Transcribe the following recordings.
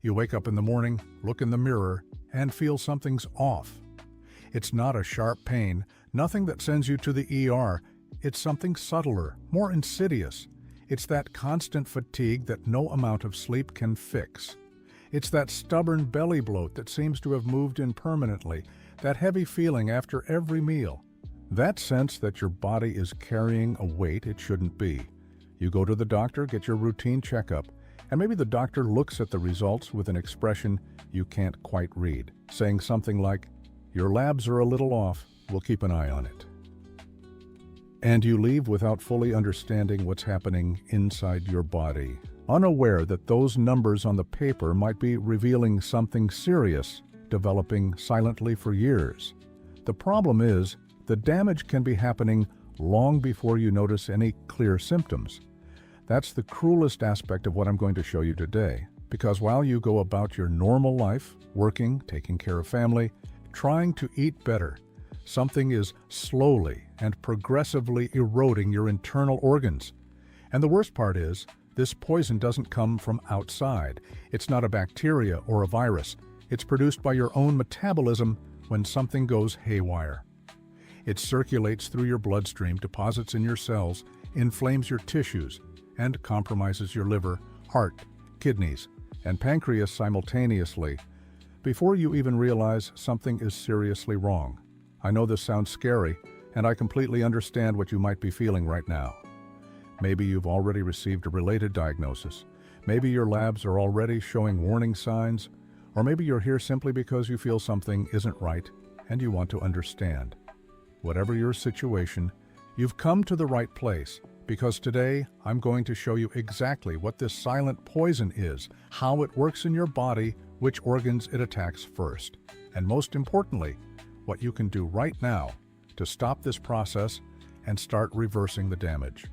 You wake up in the morning, look in the mirror, and feel something's off. It's not a sharp pain, nothing that sends you to the ER. It's something subtler, more insidious. It's that constant fatigue that no amount of sleep can fix. It's that stubborn belly bloat that seems to have moved in permanently, that heavy feeling after every meal. That sense that your body is carrying a weight it shouldn't be. You go to the doctor, get your routine checkup, and maybe the doctor looks at the results with an expression you can't quite read, saying something like, "Your labs are a little off, we'll keep an eye on it." And you leave without fully understanding what's happening inside your body, unaware that those numbers on the paper might be revealing something serious, developing silently for years. The problem is, the damage can be happening long before you notice any clear symptoms. That's the cruelest aspect of what I'm going to show you today, because while you go about your normal life, working, taking care of family, trying to eat better, something is slowly and progressively eroding your internal organs. And the worst part is, this poison doesn't come from outside. It's not a bacteria or a virus. It's produced by your own metabolism when something goes haywire. It circulates through your bloodstream, deposits in your cells, inflames your tissues, and compromises your liver, heart, kidneys, and pancreas simultaneously before you even realize something is seriously wrong. I know this sounds scary, and I completely understand what you might be feeling right now. Maybe you've already received a related diagnosis. Maybe your labs are already showing warning signs, or maybe you're here simply because you feel something isn't right and you want to understand. Whatever your situation, you've come to the right place, because today I'm going to show you exactly what this silent poison is, how it works in your body, which organs it attacks first, and most importantly, what you can do right now to stop this process and start reversing the damage.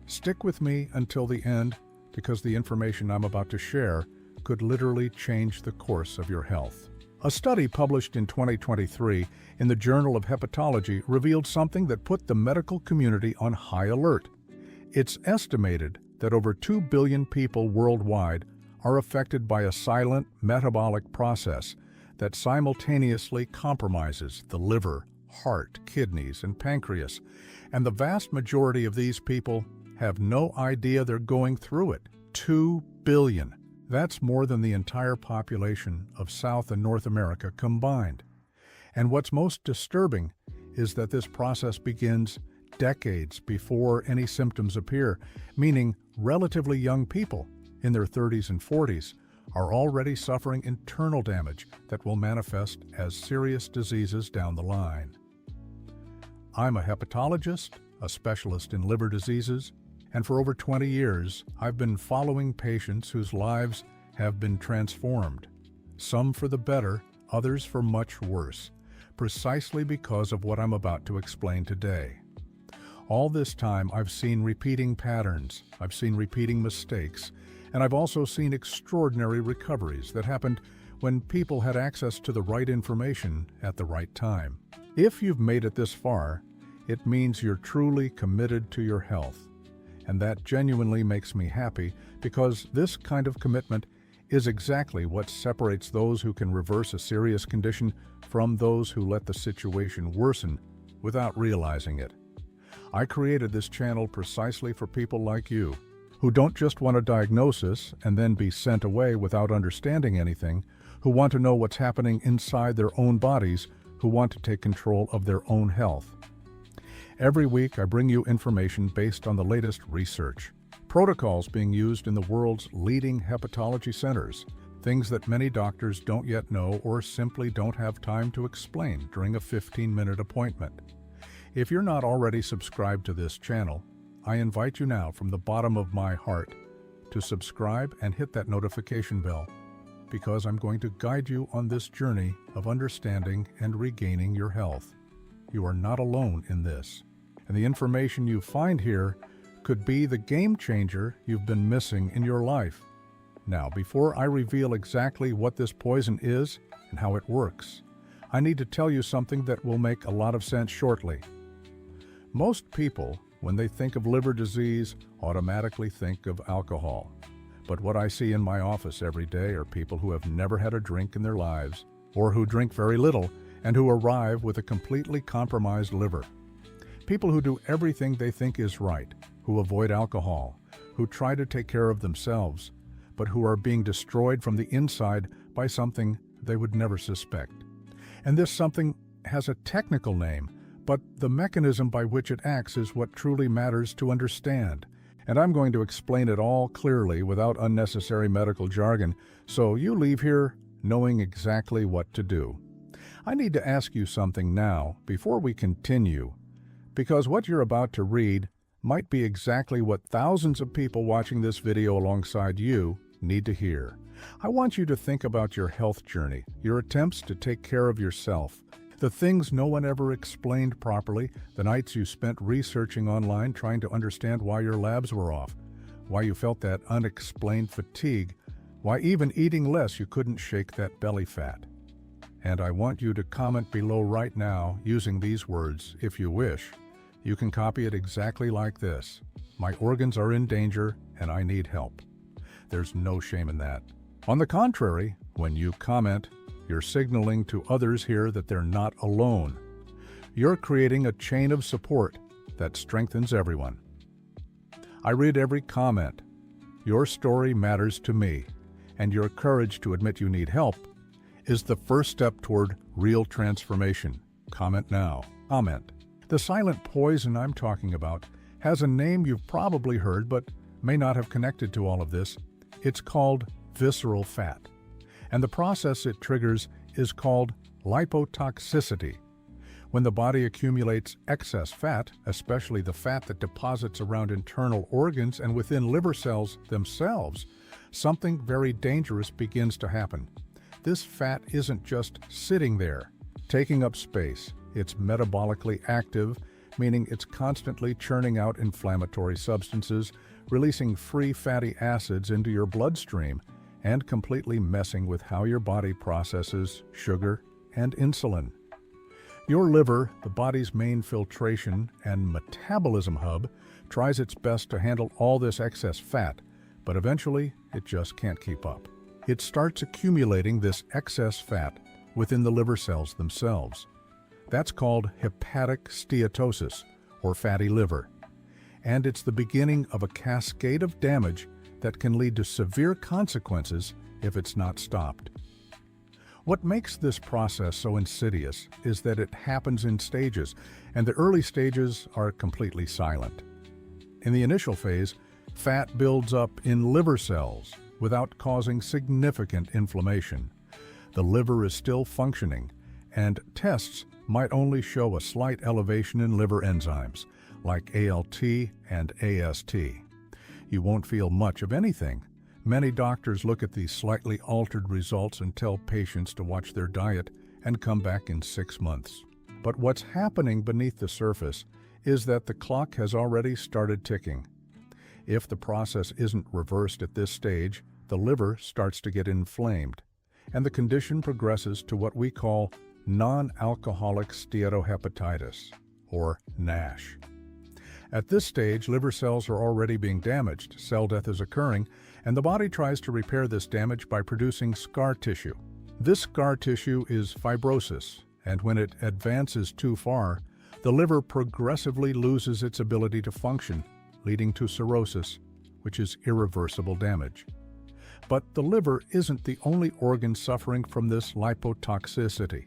Stick with me until the end, because the information I'm about to share could literally change the course of your health. A study published in 2023 in the Journal of Hepatology revealed something that put the medical community on high alert. It's estimated that over 2 billion people worldwide are affected by a silent metabolic process that simultaneously compromises the liver, heart, kidneys, and pancreas, and the vast majority of these people have no idea they're going through it. 2 billion. That's more than the entire population of South and North America combined. And what's most disturbing is that this process begins decades before any symptoms appear, meaning relatively young people in their 30s and 40s are already suffering internal damage that will manifest as serious diseases down the line. I'm a hepatologist, a specialist in liver diseases, and for over 20 years, I've been following patients whose lives have been transformed, some for the better, others for much worse, precisely because of what I'm about to explain today. All this time, I've seen repeating patterns, I've seen repeating mistakes, and I've also seen extraordinary recoveries that happened when people had access to the right information at the right time. If you've made it this far, it means you're truly committed to your health. And that genuinely makes me happy, because this kind of commitment is exactly what separates those who can reverse a serious condition from those who let the situation worsen without realizing it. I created this channel precisely for people like you, who don't just want a diagnosis and then be sent away without understanding anything, who want to know what's happening inside their own bodies, who want to take control of their own health. Every week, I bring you information based on the latest research, protocols being used in the world's leading hepatology centers, things that many doctors don't yet know or simply don't have time to explain during a 15-minute appointment. If you're not already subscribed to this channel, I invite you now from the bottom of my heart to subscribe and hit that notification bell, because I'm going to guide you on this journey of understanding and regaining your health. You are not alone in this, and the information you find here could be the game changer you've been missing in your life. Now, before I reveal exactly what this poison is and how it works, I need to tell you something that will make a lot of sense shortly. Most people, when they think of liver disease, automatically think of alcohol. But what I see in my office every day are people who have never had a drink in their lives, or who drink very little, and who arrive with a completely compromised liver. People who do everything they think is right, who avoid alcohol, who try to take care of themselves, but who are being destroyed from the inside by something they would never suspect. And this something has a technical name, but the mechanism by which it acts is what truly matters to understand. And I'm going to explain it all clearly without unnecessary medical jargon, so you leave here knowing exactly what to do. I need to ask you something now before we continue, because what you're about to read might be exactly what thousands of people watching this video alongside you need to hear. I want you to think about your health journey, your attempts to take care of yourself, the things no one ever explained properly, the nights you spent researching online trying to understand why your labs were off, why you felt that unexplained fatigue, why even eating less you couldn't shake that belly fat. And I want you to comment below right now using these words if you wish. You can copy it exactly like this: my organs are in danger and I need help. There's no shame in that. On the contrary, when you comment, you're signaling to others here that they're not alone. You're creating a chain of support that strengthens everyone. I read every comment. Your story matters to me, and your courage to admit you need help is the first step toward real transformation. Comment now. Comment. The silent poison I'm talking about has a name you've probably heard but may not have connected to all of this. It's called visceral fat, and the process it triggers is called lipotoxicity. When the body accumulates excess fat, especially the fat that deposits around internal organs and within liver cells themselves, something very dangerous begins to happen. This fat isn't just sitting there, taking up space. It's metabolically active, meaning it's constantly churning out inflammatory substances, releasing free fatty acids into your bloodstream, and completely messing with how your body processes sugar and insulin. Your liver, the body's main filtration and metabolism hub, tries its best to handle all this excess fat, but eventually it just can't keep up. It starts accumulating this excess fat within the liver cells themselves. That's called hepatic steatosis, or fatty liver. And it's the beginning of a cascade of damage that can lead to severe consequences if it's not stopped. What makes this process so insidious is that it happens in stages, and the early stages are completely silent. In the initial phase, fat builds up in liver cells without causing significant inflammation. The liver is still functioning, and tests might only show a slight elevation in liver enzymes, like ALT and AST. You won't feel much of anything. Many doctors look at these slightly altered results and tell patients to watch their diet and come back in 6 months. But what's happening beneath the surface is that the clock has already started ticking. If the process isn't reversed at this stage, the liver starts to get inflamed, and the condition progresses to what we call non-alcoholic steatohepatitis, or NASH. At this stage, liver cells are already being damaged, cell death is occurring, and the body tries to repair this damage by producing scar tissue. This scar tissue is fibrosis, and when it advances too far, the liver progressively loses its ability to function, leading to cirrhosis, which is irreversible damage. But the liver isn't the only organ suffering from this lipotoxicity.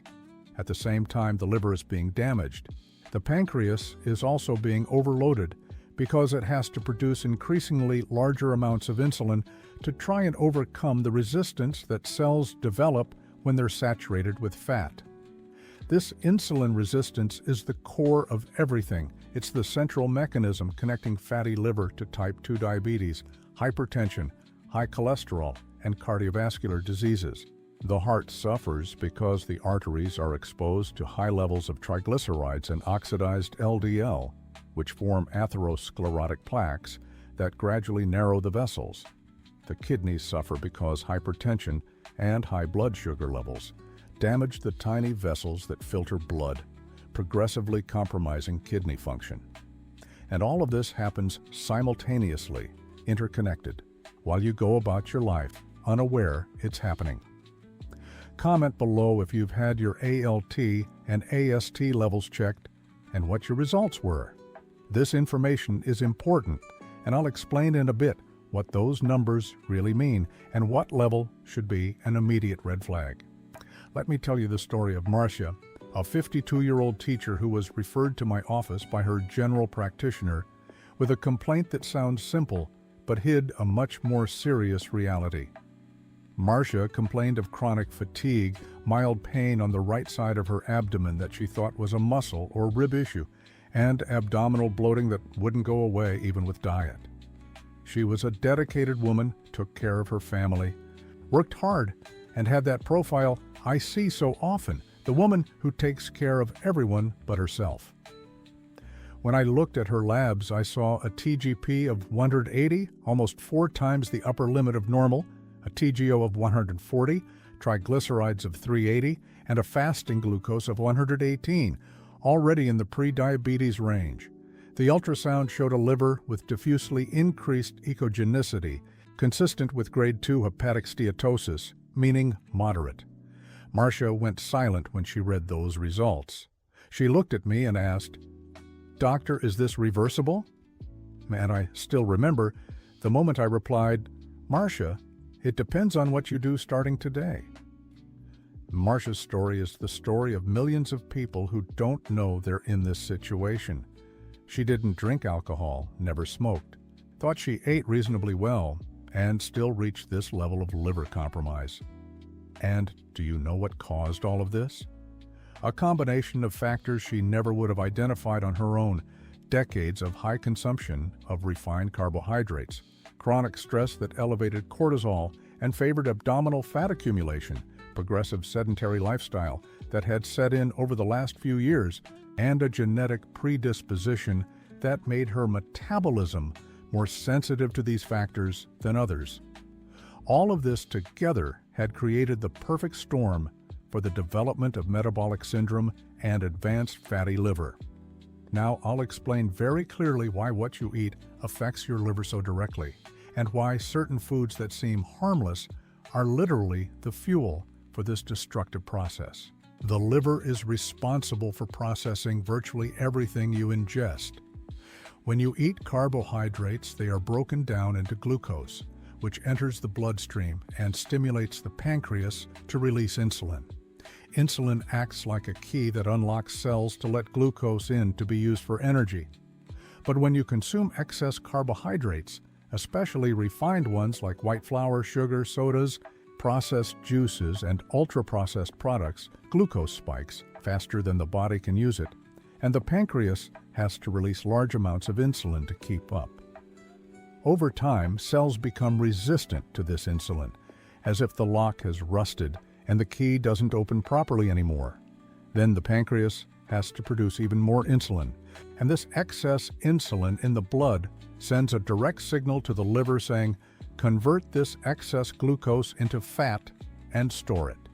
At the same time the liver is being damaged, the pancreas is also being overloaded because it has to produce increasingly larger amounts of insulin to try and overcome the resistance that cells develop when they're saturated with fat. This insulin resistance is the core of everything. It's the central mechanism connecting fatty liver to type 2 diabetes, hypertension, high cholesterol, and cardiovascular diseases. The heart suffers because the arteries are exposed to high levels of triglycerides and oxidized LDL, which form atherosclerotic plaques that gradually narrow the vessels. The kidneys suffer because hypertension and high blood sugar levels damage the tiny vessels that filter blood, progressively compromising kidney function. And all of this happens simultaneously, interconnected. while you go about your life, unaware it's happening. Comment below if you've had your ALT and AST levels checked and what your results were. This information is important, and I'll explain in a bit what those numbers really mean and what level should be an immediate red flag. Let me tell you the story of Marcia, a 52-year-old teacher who was referred to my office by her general practitioner with a complaint that sounds simple but hid a much more serious reality. Marcia complained of chronic fatigue, mild pain on the right side of her abdomen that she thought was a muscle or rib issue, and abdominal bloating that wouldn't go away even with diet. She was a dedicated woman, took care of her family, worked hard, and had that profile I see so often, the woman who takes care of everyone but herself. When I looked at her labs, I saw a TGP of 180, almost 4 times the upper limit of normal, a TGO of 140, triglycerides of 380, and a fasting glucose of 118, already in the pre-diabetes range. The ultrasound showed a liver with diffusely increased echogenicity, consistent with grade 2 hepatic steatosis, meaning moderate. Marcia went silent when she read those results. She looked at me and asked, "Doctor, is this reversible?" And I still remember the moment I replied, "Marcia, it depends on what you do starting today." Marcia's story is the story of millions of people who don't know they're in this situation. She didn't drink alcohol, never smoked, thought she ate reasonably well, and still reached this level of liver compromise. And do you know what caused all of this? A combination of factors she never would have identified on her own: decades of high consumption of refined carbohydrates, chronic stress that elevated cortisol and favored abdominal fat accumulation, progressive sedentary lifestyle that had set in over the last few years, and a genetic predisposition that made her metabolism more sensitive to these factors than others. All of this together had created the perfect storm for the development of metabolic syndrome and advanced fatty liver. Now I'll explain very clearly why what you eat affects your liver so directly, and why certain foods that seem harmless are literally the fuel for this destructive process. The liver is responsible for processing virtually everything you ingest. When you eat carbohydrates, they are broken down into glucose, which enters the bloodstream and stimulates the pancreas to release insulin. Insulin acts like a key that unlocks cells to let glucose in to be used for energy. But when you consume excess carbohydrates, especially refined ones like white flour, sugar, sodas, processed juices, and ultra-processed products, glucose spikes faster than the body can use it, and the pancreas has to release large amounts of insulin to keep up. Over time, cells become resistant to this insulin, as if the lock has rusted and the key doesn't open properly anymore. Then the pancreas has to produce even more insulin, and this excess insulin in the blood sends a direct signal to the liver saying, "Convert this excess glucose into fat and store it."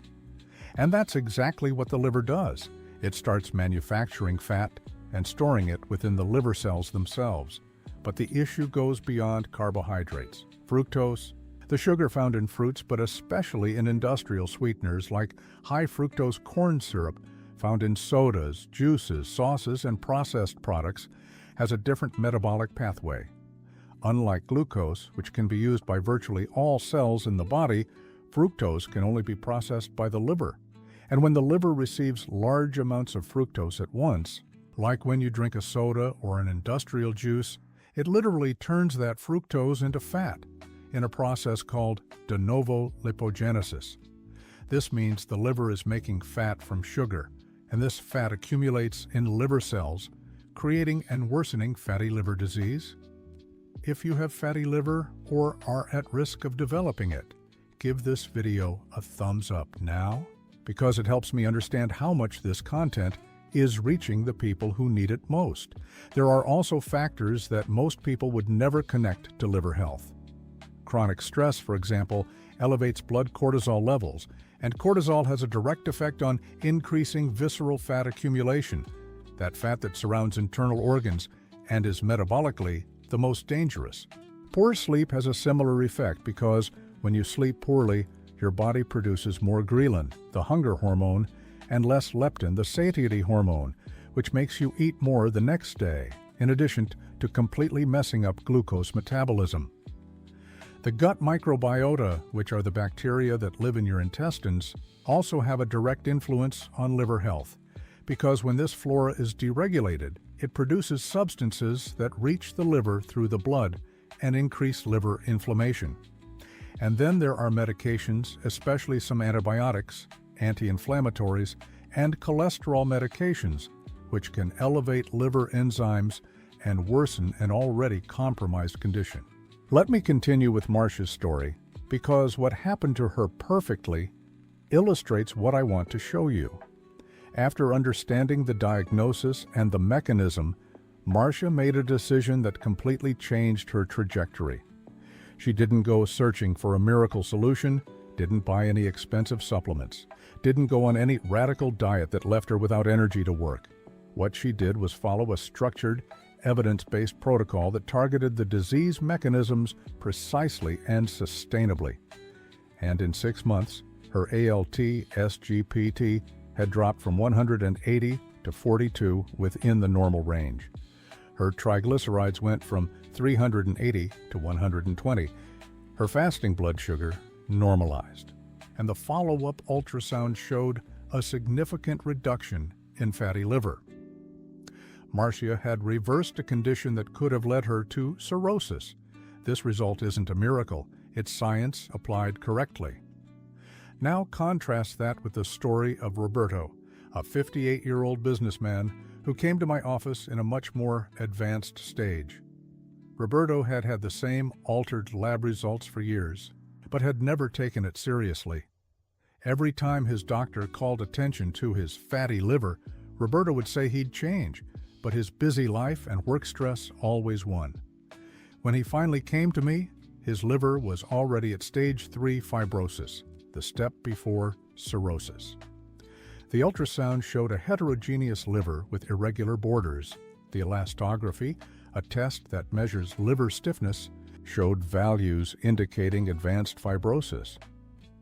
And that's exactly what the liver does. It starts manufacturing fat and storing it within the liver cells themselves. But the issue goes beyond carbohydrates. Fructose, the sugar found in fruits, but especially in industrial sweeteners like high fructose corn syrup found in sodas, juices, sauces, and processed products, has a different metabolic pathway. Unlike glucose, which can be used by virtually all cells in the body, fructose can only be processed by the liver. And when the liver receives large amounts of fructose at once, like when you drink a soda or an industrial juice, it literally turns that fructose into fat in a process called de novo lipogenesis. This means the liver is making fat from sugar, and this fat accumulates in liver cells, creating and worsening fatty liver disease. If you have fatty liver or are at risk of developing it, give this video a thumbs up now, because it helps me understand how much this content is reaching the people who need it most. There are also factors that most people would never connect to liver health. Chronic stress, for example, elevates blood cortisol levels, and cortisol has a direct effect on increasing visceral fat accumulation, that fat that surrounds internal organs and is metabolically the most dangerous. Poor sleep has a similar effect because when you sleep poorly, your body produces more ghrelin, the hunger hormone, and less leptin, the satiety hormone, which makes you eat more the next day, in addition to completely messing up glucose metabolism. The gut microbiota, which are the bacteria that live in your intestines, also have a direct influence on liver health, because when this flora is deregulated, it produces substances that reach the liver through the blood and increase liver inflammation. And then there are medications, especially some antibiotics, anti-inflammatories, and cholesterol medications, which can elevate liver enzymes and worsen an already compromised condition. Let me continue with Marcia's story, because what happened to her perfectly illustrates what I want to show you. After understanding the diagnosis and the mechanism, Marcia made a decision that completely changed her trajectory. She didn't go searching for a miracle solution, didn't buy any expensive supplements, didn't go on any radical diet that left her without energy to work. What she did was follow a structured, evidence-based protocol that targeted the disease mechanisms precisely and sustainably. And in 6 months, her ALT SGPT had dropped from 180 to 42 within the normal range. Her triglycerides went from 380 to 120. Her fasting blood sugar normalized. And the follow-up ultrasound showed a significant reduction in fatty liver. Marcia had reversed a condition that could have led her to cirrhosis. This result isn't a miracle, it's science applied correctly. Now contrast that with the story of Roberto, a 58-year-old businessman who came to my office in a much more advanced stage. Roberto had had the same altered lab results for years, but had never taken it seriously. Every time his doctor called attention to his fatty liver, Roberto would say he'd change, but his busy life and work stress always won. When he finally came to me, his liver was already at stage 3 fibrosis, the step before cirrhosis. The ultrasound showed a heterogeneous liver with irregular borders. The elastography, a test that measures liver stiffness, showed values indicating advanced fibrosis.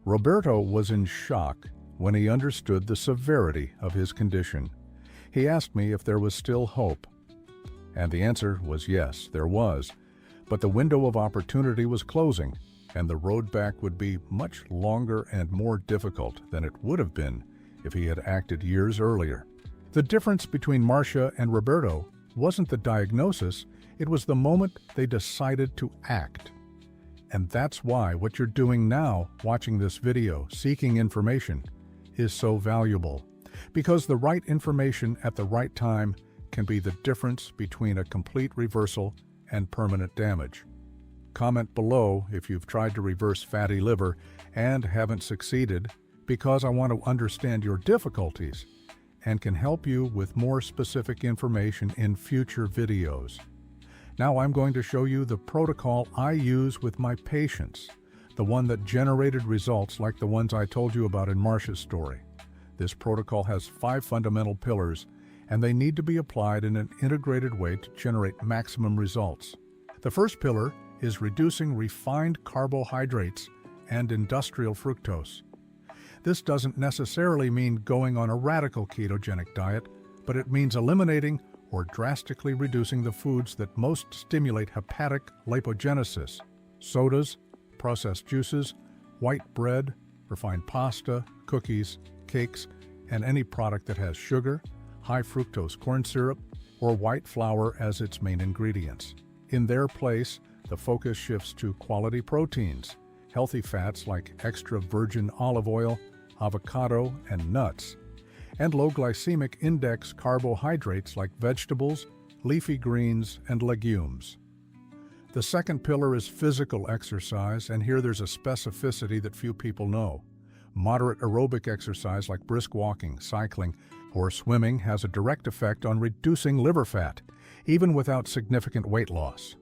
Roberto was in shock when he understood the severity of his condition. He asked me if there was still hope. And the answer was yes, there was. But the window of opportunity was closing, and the road back would be much longer and more difficult than it would have been if he had acted years earlier. The difference between Marcia and Roberto wasn't the diagnosis, it was the moment they decided to act. And that's why what you're doing now, watching this video, seeking information, is so valuable. Because the right information at the right time can be the difference between a complete reversal and permanent damage. Comment below if you've tried to reverse fatty liver and haven't succeeded, because I want to understand your difficulties and can help you with more specific information in future videos. Now I'm going to show you the protocol I use with my patients, the one that generated results like the ones I told you about in Marcia's story. This protocol has 5 fundamental pillars, and they need to be applied in an integrated way to generate maximum results. The first pillar is reducing refined carbohydrates and industrial fructose. This doesn't necessarily mean going on a radical ketogenic diet, but it means eliminating or drastically reducing the foods that most stimulate hepatic lipogenesis: sodas, processed juices, white bread, refined pasta, cookies, cakes, and any product that has sugar, high fructose corn syrup, or white flour as its main ingredients. In their place, the focus shifts to quality proteins, healthy fats like extra virgin olive oil, avocado, and nuts, and low glycemic index carbohydrates like vegetables, leafy greens, and legumes. The second pillar is physical exercise, and here there's a specificity that few people know. Moderate aerobic exercise like brisk walking, cycling, or swimming has a direct effect on reducing liver fat, even without significant weight loss.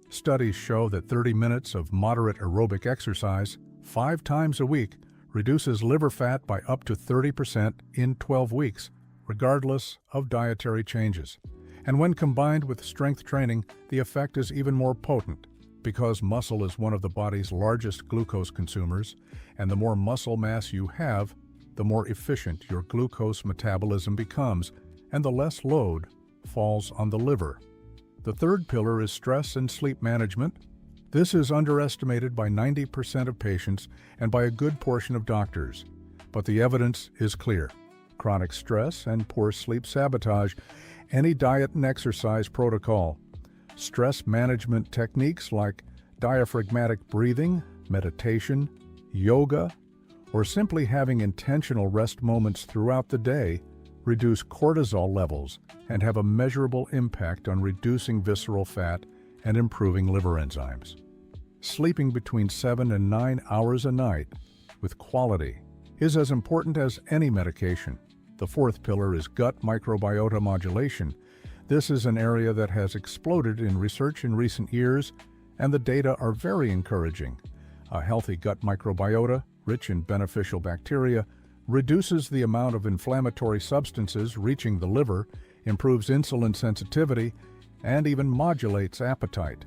Studies show that 30 minutes of moderate aerobic exercise 5 times a week reduces liver fat by up to 30% in 12 weeks, regardless of dietary changes. And when combined with strength training, the effect is even more potent, because muscle is one of the body's largest glucose consumers, and the more muscle mass you have, the more efficient your glucose metabolism becomes, and the less load falls on the liver. The third pillar is stress and sleep management. This is underestimated by 90% of patients and by a good portion of doctors. But the evidence is clear. Chronic stress and poor sleep sabotage any diet and exercise protocol. Stress management techniques like diaphragmatic breathing, meditation, yoga, or simply having intentional rest moments throughout the day reduce cortisol levels and have a measurable impact on reducing visceral fat and improving liver enzymes. Sleeping between 7 and 9 hours a night with quality is as important as any medication. The fourth pillar is gut microbiota modulation. This is an area that has exploded in research in recent years, and the data are very encouraging. A healthy gut microbiota, rich in beneficial bacteria, reduces the amount of inflammatory substances reaching the liver, improves insulin sensitivity, and even modulates appetite.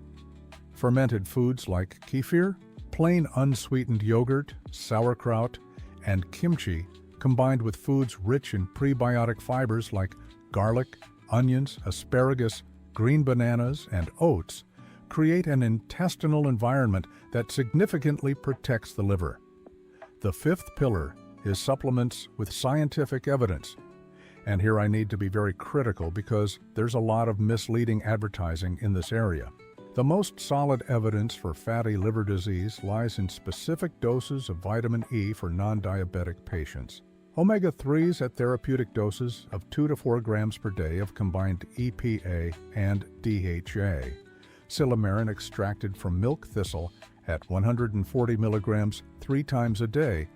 Fermented foods like kefir, plain unsweetened yogurt, sauerkraut, and kimchi, combined with foods rich in prebiotic fibers like garlic, onions, asparagus, green bananas, and oats, create an intestinal environment that significantly protects the liver. The fifth pillar is supplements with scientific evidence. And here I need to be very critical because there's a lot of misleading advertising in this area. The most solid evidence for fatty liver disease lies in specific doses of vitamin E for non-diabetic patients. Omega-3s at therapeutic doses of 2 to 4 grams per day of combined EPA and DHA. Silymarin extracted from milk thistle at 140 milligrams 3 times a day,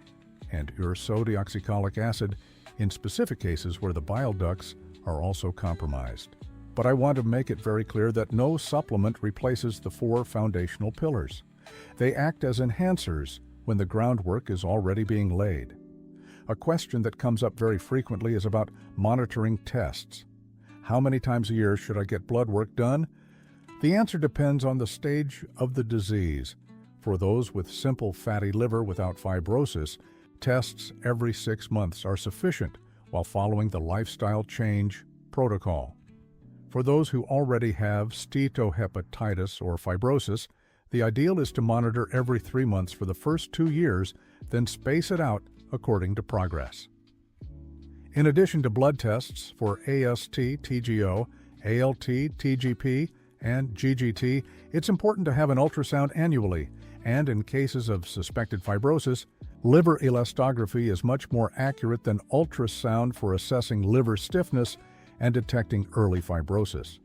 and ursodeoxycholic acid in specific cases where the bile ducts are also compromised. But I want to make it very clear that no supplement replaces the 4 foundational pillars. They act as enhancers when the groundwork is already being laid. A question that comes up very frequently is about monitoring tests. How many times a year should I get blood work done? The answer depends on the stage of the disease. For those with simple fatty liver without fibrosis, tests every 6 months are sufficient while following the lifestyle change protocol. For those who already have steatohepatitis or fibrosis, the ideal is to monitor every 3 months for the first 2 years, then space it out according to progress. In addition to blood tests for AST-TGO, ALT-TGP, and GGT, it's important to have an ultrasound annually, and in cases of suspected fibrosis, liver elastography is much more accurate than ultrasound for assessing liver stiffness and detecting early fibrosis.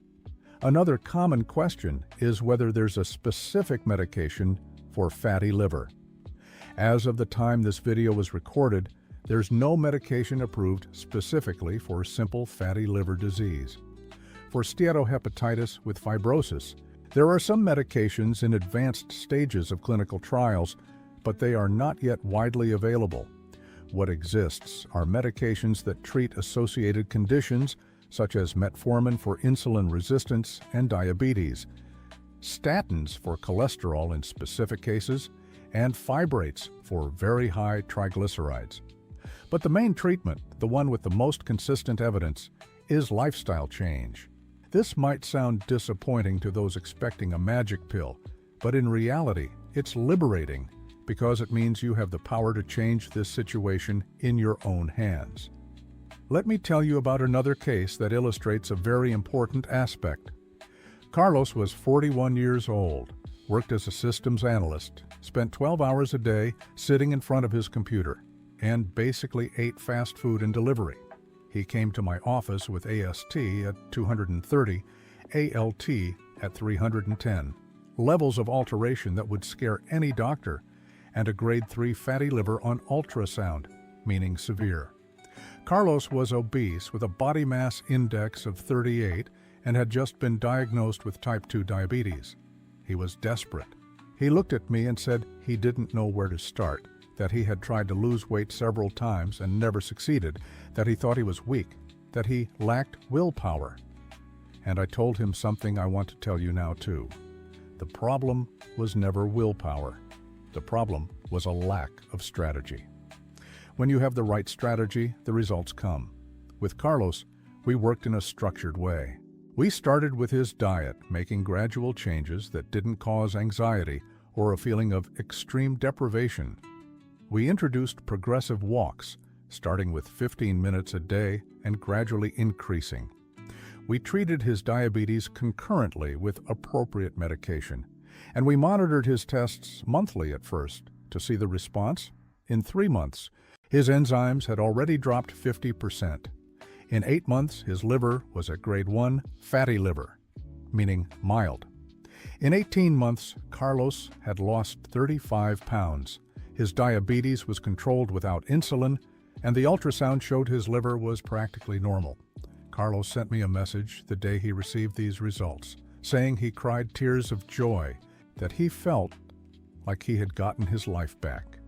Another common question is whether there's a specific medication for fatty liver. As of the time this video was recorded, there's no medication approved specifically for simple fatty liver disease. For steatohepatitis with fibrosis, there are some medications in advanced stages of clinical trials, but they are not yet widely available. What exists are medications that treat associated conditions such as metformin for insulin resistance and diabetes, statins for cholesterol in specific cases, and fibrates for very high triglycerides. But the main treatment, the one with the most consistent evidence, is lifestyle change. This might sound disappointing to those expecting a magic pill, but in reality, it's liberating because it means you have the power to change this situation in your own hands. Let me tell you about another case that illustrates a very important aspect. Carlos was 41 years old, worked as a systems analyst, spent 12 hours a day sitting in front of his computer, and basically ate fast food and delivery. He came to my office with AST at 230, ALT at 310, levels of alteration that would scare any doctor, and a grade 3 fatty liver on ultrasound, meaning severe. Carlos was obese with a body mass index of 38 and had just been diagnosed with type 2 diabetes. He was desperate. He looked at me and said he didn't know where to start, that he had tried to lose weight several times and never succeeded, that he thought he was weak, that he lacked willpower. And I told him something I want to tell you now too. The problem was never willpower. The problem was a lack of strategy. When you have the right strategy, the results come. With Carlos, we worked in a structured way. We started with his diet, making gradual changes that didn't cause anxiety or a feeling of extreme deprivation. We introduced progressive walks, starting with 15 minutes a day and gradually increasing. We treated his diabetes concurrently with appropriate medication, and we monitored his tests monthly at first to see the response. In 3 months, his enzymes had already dropped 50%. In 8 months, his liver was at grade 1 fatty liver, meaning mild. In 18 months, Carlos had lost 35 pounds. His diabetes was controlled without insulin, and the ultrasound showed his liver was practically normal. Carlos sent me a message the day he received these results, saying he cried tears of joy, that he felt like he had gotten his life back.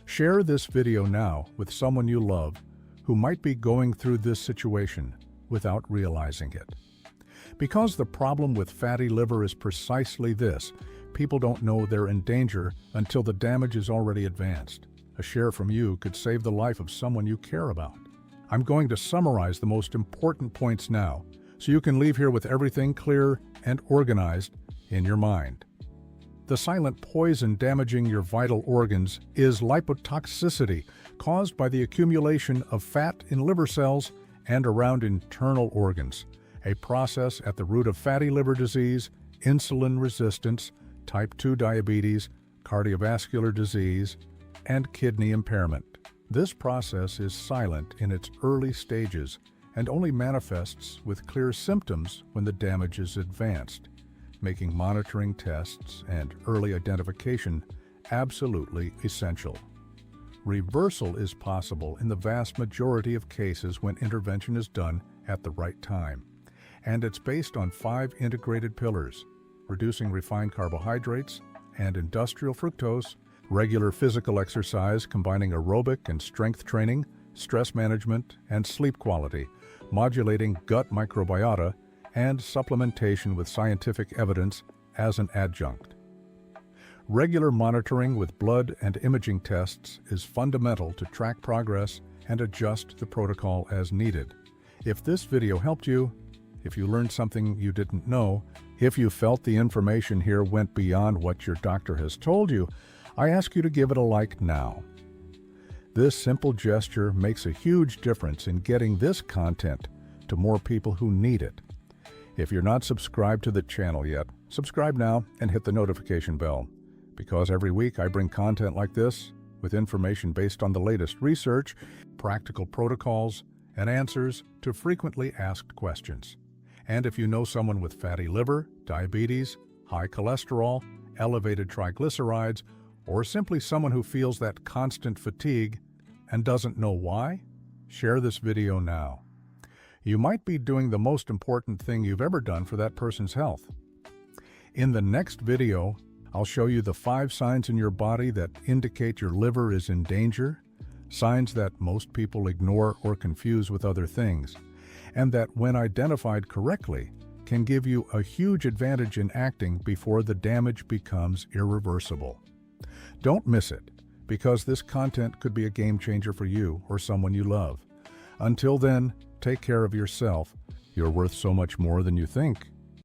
Share this video now with someone you love who might be going through this situation without realizing it. Because the problem with fatty liver is precisely this: people don't know they're in danger until the damage is already advanced. A share from you could save the life of someone you care about. I'm going to summarize the most important points now, so you can leave here with everything clear and organized in your mind. The silent poison damaging your vital organs is lipotoxicity, caused by the accumulation of fat in liver cells and around internal organs, a process at the root of fatty liver disease, insulin resistance, type 2 diabetes, cardiovascular disease, and kidney impairment. This process is silent in its early stages and only manifests with clear symptoms when the damage is advanced, making monitoring tests and early identification absolutely essential. Reversal is possible in the vast majority of cases when intervention is done at the right time, and it's based on 5 integrated pillars: reducing refined carbohydrates and industrial fructose, regular physical exercise combining aerobic and strength training, stress management and sleep quality, modulating gut microbiota, and supplementation with scientific evidence as an adjunct. Regular monitoring with blood and imaging tests is fundamental to track progress and adjust the protocol as needed. If this video helped you, if you learned something you didn't know, if you felt the information here went beyond what your doctor has told you, I ask you to give it a like now. This simple gesture makes a huge difference in getting this content to more people who need it. If you're not subscribed to the channel yet, subscribe now and hit the notification bell, because every week I bring content like this with information based on the latest research, practical protocols, and answers to frequently asked questions. And if you know someone with fatty liver, diabetes, high cholesterol, elevated triglycerides, or simply someone who feels that constant fatigue and doesn't know why, share this video now. You might be doing the most important thing you've ever done for that person's health. In the next video, I'll show you the 5 signs in your body that indicate your liver is in danger, signs that most people ignore or confuse with other things, and that when identified correctly, can give you a huge advantage in acting before the damage becomes irreversible. Don't miss it, because this content could be a game changer for you or someone you love. Until then, take care of yourself. You're worth so much more than you think.